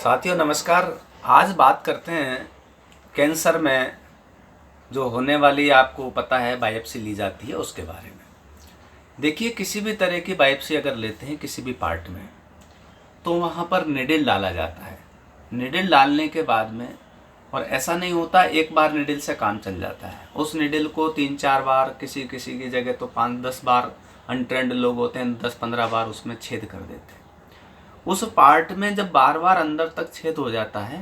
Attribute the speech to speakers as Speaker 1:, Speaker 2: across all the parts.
Speaker 1: साथियों नमस्कार। आज बात करते हैं कैंसर में जो होने वाली, आपको पता है, बायोप्सी ली जाती है उसके बारे में। देखिए, किसी भी तरह की बायोप्सी अगर लेते हैं किसी भी पार्ट में, तो वहाँ पर निडिल डाला जाता है। निडिल डालने के बाद में, और ऐसा नहीं होता एक बार निडिल से काम चल जाता है, उस निडिल को 3-4 बार, किसी किसी की जगह तो 5-10 बार, अनट्रेंड लोग होते हैं 10-15 बार उसमें छेद कर देते हैं। उस पार्ट में जब बार बार अंदर तक छेद हो जाता है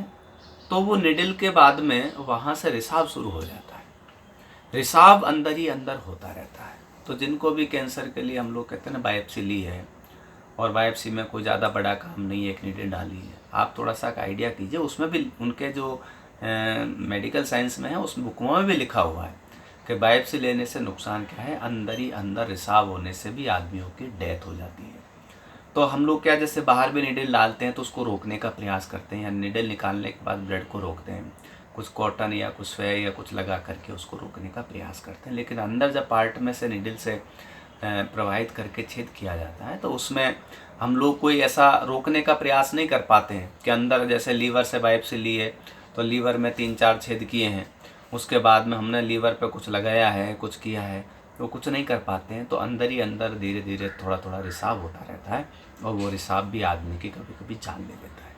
Speaker 1: तो वो निडिल के बाद में वहाँ से रिसाव शुरू हो जाता है। रिसाव अंदर ही अंदर होता रहता है। तो जिनको भी कैंसर के लिए हम लोग कहते हैं ना बायोप्सी ली है, और बायोप्सी में कोई ज़्यादा बड़ा काम नहीं है, एक निडिल डाली है, आप थोड़ा सा आइडिया कीजिए। उसमें भी उनके जो मेडिकल साइंस में है उस बुकों में भी लिखा हुआ है कि बायोप्सी लेने से नुकसान क्या है। अंदर ही अंदर रिसाव होने से भी आदमियों की डेथ हो जाती है। तो हम लोग क्या, जैसे बाहर भी निडल डालते हैं तो उसको रोकने का प्रयास करते हैं, या निडल निकालने के बाद ब्लड को रोकते हैं, कुछ कॉटन या कुछ स्वे या कुछ लगा करके उसको रोकने का प्रयास करते हैं। लेकिन अंदर जब पार्ट में से निडल से प्रवाहित करके छेद किया जाता है तो उसमें हम लोग कोई ऐसा रोकने का प्रयास नहीं कर पाते हैं कि अंदर, जैसे लीवर से बायोप्सी ली है तो लीवर में 3-4 छेद किए हैं, उसके बाद में हमने लीवर पे कुछ लगाया है, कुछ किया है, तो कुछ नहीं कर पाते हैं। तो अंदर ही अंदर धीरे धीरे थोड़ा थोड़ा रिसाव होता रहता है, और वो रिसाव भी आदमी की कभी कभी जान ले लेता है।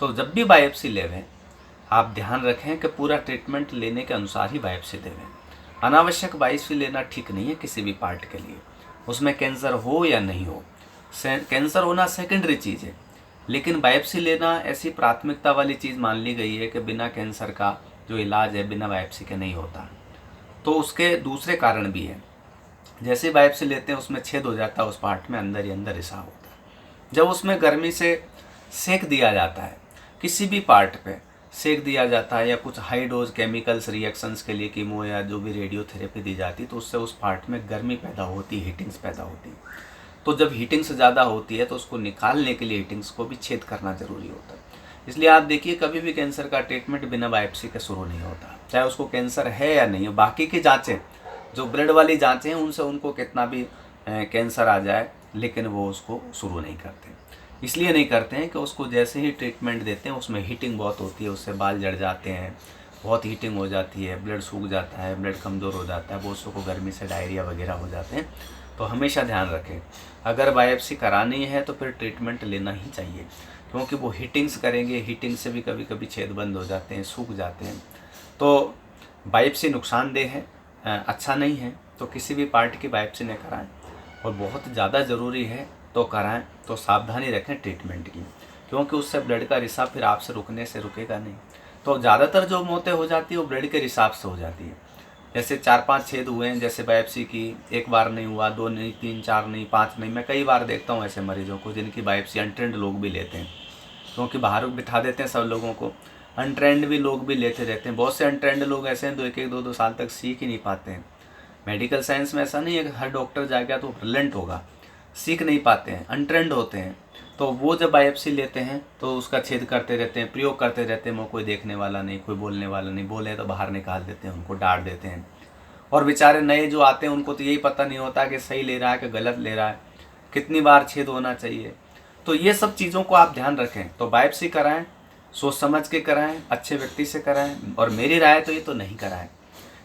Speaker 1: तो जब भी बायोप्सी लेवें, आप ध्यान रखें कि पूरा ट्रीटमेंट लेने के अनुसार ही बायोप्सी लेवें। अनावश्यक बायोप्सी लेना ठीक नहीं है किसी भी पार्ट के लिए, उसमें कैंसर हो या नहीं हो। कैंसर होना सेकेंडरी चीज़ है, लेकिन बायोप्सी लेना ऐसी प्राथमिकता वाली चीज़ मान ली गई है कि बिना कैंसर का जो इलाज है बिना बायोप्सी के नहीं होता। तो उसके दूसरे कारण भी हैं। जैसे बायोप्सी लेते हैं उसमें छेद हो जाता है, उस पार्ट में अंदर ही अंदर रिसाव होता है। जब उसमें गर्मी से सेक दिया जाता है, किसी भी पार्ट पे सेक दिया जाता है, या कुछ हाई डोज केमिकल्स रिएक्शंस के लिए कीमो या जो भी रेडियोथेरेपी दी जाती है, तो उससे उस पार्ट में गर्मी पैदा होती है, हीटिंग्स पैदा होती है। तो जब हीटिंग्स ज़्यादा होती है तो उसको निकालने के लिए हीटिंग्स को भी छेद करना ज़रूरी होता है। इसलिए आप देखिए, कभी भी कैंसर का ट्रीटमेंट बिना बायोप्सी के शुरू नहीं होता, चाहे उसको कैंसर है या नहीं हो। बाकी की जांचें, जो ब्लड वाली जांचें हैं, उनसे उनको कितना भी कैंसर आ जाए, लेकिन वो उसको शुरू नहीं करते। इसलिए नहीं करते हैं कि उसको जैसे ही ट्रीटमेंट देते हैं उसमें हीटिंग बहुत होती है, उससे बाल जड़ जाते हैं, बहुत हीटिंग हो जाती है, ब्लड सूख जाता है, ब्लड कमज़ोर हो जाता है, बहुत को गर्मी से डायरिया वगैरह हो जाते हैं। तो हमेशा ध्यान रखें, अगर बायोप्सी करानी है तो फिर ट्रीटमेंट लेना ही चाहिए, क्योंकि वो हीटिंग्स करेंगे, हीटिंग से भी कभी कभी छेद बंद हो जाते हैं, सूख जाते हैं। तो बायोप्सी नुकसानदेह है, अच्छा नहीं है। तो किसी भी पार्ट की बायोप्सी न कराएं, और बहुत ज़्यादा ज़रूरी है तो कराएं। तो सावधानी रखें ट्रीटमेंट की, क्योंकि उससे ब्लड का रिसाव फिर आपसे रुकने से रुकेगा नहीं। तो ज़्यादातर जो मौतें हो जाती है वो ब्लड के रिसाव से हो जाती है। जैसे 4-5 छेद हुए हैं, जैसे बायोप्सी की, एक बार नहीं हुआ, 2 नहीं, 3, 4 नहीं, 5 नहीं। मैं कई बार देखता हूँ ऐसे मरीजों को जिनकी बायोप्सी अनट्रेंड लोग भी लेते हैं, क्योंकि बाहर बिठा देते हैं सब लोगों को, अनट्रेंड भी लोग भी लेते रहते हैं। बहुत से अनट्रेंड लोग ऐसे हैं जो 1-1, 2-2 साल तक सीख ही नहीं पाते हैं। मेडिकल साइंस में ऐसा नहीं है कि हर डॉक्टर जाएगा तो ब्रिलियंट होगा, सीख नहीं पाते हैं, अनट्रेंड होते हैं। तो वो जब बायोप्सी लेते हैं तो उसका छेद करते रहते हैं, प्रयोग करते रहते हैं, वो कोई देखने वाला नहीं, कोई बोलने वाला नहीं, बोले तो बाहर निकाल देते हैं, उनको डांट देते हैं। और बेचारे नए जो आते हैं उनको तो यही पता नहीं होता कि सही ले रहा है कि गलत ले रहा है, कितनी बार छेद होना चाहिए। तो ये सब चीज़ों को आप ध्यान रखें। तो बायोप्सी कराएं, सोच समझ के कराएं, अच्छे व्यक्ति से कराएं, और मेरी राय तो ये तो नहीं कराएं,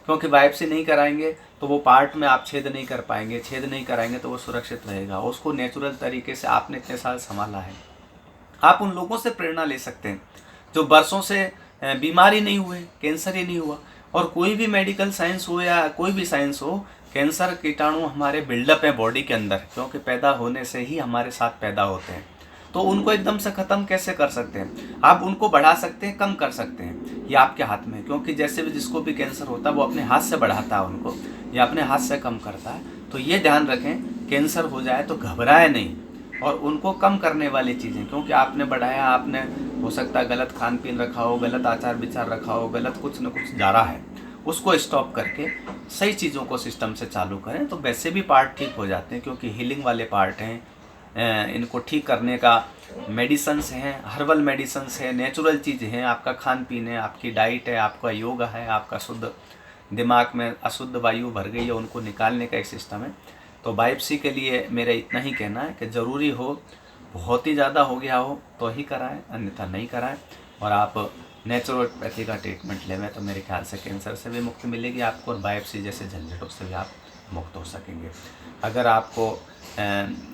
Speaker 1: क्योंकि बायोप्सी नहीं कराएंगे तो वो पार्ट में आप छेद नहीं कर पाएंगे, छेद नहीं कराएंगे तो वो सुरक्षित रहेगा। उसको नेचुरल तरीके से आपने इतने साल संभाला है। आप उन लोगों से प्रेरणा ले सकते हैं जो बरसों से बीमार ही नहीं हुए, कैंसर ही नहीं हुआ। और कोई भी मेडिकल साइंस हो या कोई भी साइंस हो, कैंसर कीटाणु हमारे बिल्डअप है बॉडी के अंदर, क्योंकि पैदा होने से ही हमारे साथ पैदा होते हैं। तो उनको एकदम से ख़त्म कैसे कर सकते हैं? आप उनको बढ़ा सकते हैं, कम कर सकते हैं, ये आपके हाथ में है। क्योंकि जैसे भी जिसको भी कैंसर होता है वो अपने हाथ से बढ़ाता है उनको, या अपने हाथ से कम करता है। तो ये ध्यान रखें, कैंसर हो जाए तो घबराए नहीं, और उनको कम करने वाली चीज़ें, क्योंकि आपने बढ़ाया, आपने हो सकता है गलत खान पीन रखा हो, गलत आचार विचार रखा हो, गलत कुछ न कुछ जा रहा है, उसको स्टॉप करके सही चीज़ों को सिस्टम से चालू करें तो वैसे भी पार्ट ठीक हो जाते हैं। क्योंकि हीलिंग वाले पार्ट हैं, इनको ठीक करने का मेडिसन्स हैं, हर्बल मेडिसन्स है, नेचुरल चीज़ हैं। आपका खान पीन है, आपकी डाइट है, आपका योगा है, आपका शुद्ध दिमाग में अशुद्ध वायु भर गई है, उनको निकालने का एक सिस्टम है। तो बायोप्सी के लिए मेरा इतना ही कहना है कि ज़रूरी हो बहुत ही ज़्यादा हो गया हो तो ही कराएं, अन्यथा नहीं कराएं। और आप नेचुरोपैथी का ट्रीटमेंट लें तो मेरे ख्याल से कैंसर से भी मुक्ति मिलेगी आपको, और बायोप्सी जैसे झंझटों से भी आप मुक्त हो सकेंगे। अगर आपको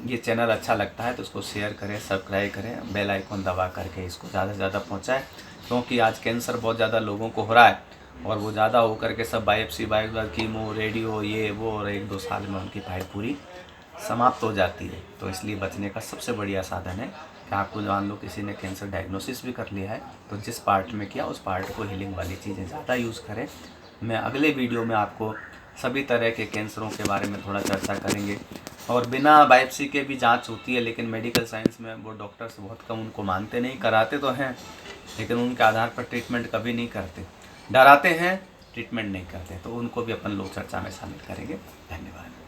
Speaker 1: ये चैनल अच्छा लगता है तो इसको शेयर करें, सब्सक्राइब करें, बेल आइकन दबा करके इसको ज़्यादा से ज़्यादा पहुँचाएँ, क्योंकि आज कैंसर बहुत ज़्यादा लोगों को हो रहा है, और वो ज़्यादा हो करके सब बायोप्सी कीमो रेडियो ये वो, और 1-2 साल में उनकी फाइल पूरी समाप्त हो जाती है। तो इसलिए बचने का सबसे बढ़िया साधन है कि आपको मान लो किसी ने कैंसर डायग्नोसिस भी कर लिया है तो जिस पार्ट में किया उस पार्ट को हीलिंग वाली चीज़ें ज़्यादा यूज़ करें। मैं अगले वीडियो में आपको सभी तरह के कैंसरों के बारे में थोड़ा चर्चा करेंगे। और बिना बायोप्सी के भी जांच होती है, लेकिन मेडिकल साइंस में वो डॉक्टर्स बहुत कम उनको मानते नहीं, कराते तो हैं लेकिन उनके आधार पर ट्रीटमेंट कभी नहीं करते, डराते हैं, ट्रीटमेंट नहीं करते। तो उनको भी अपन लोग चर्चा में शामिल करेंगे। धन्यवाद।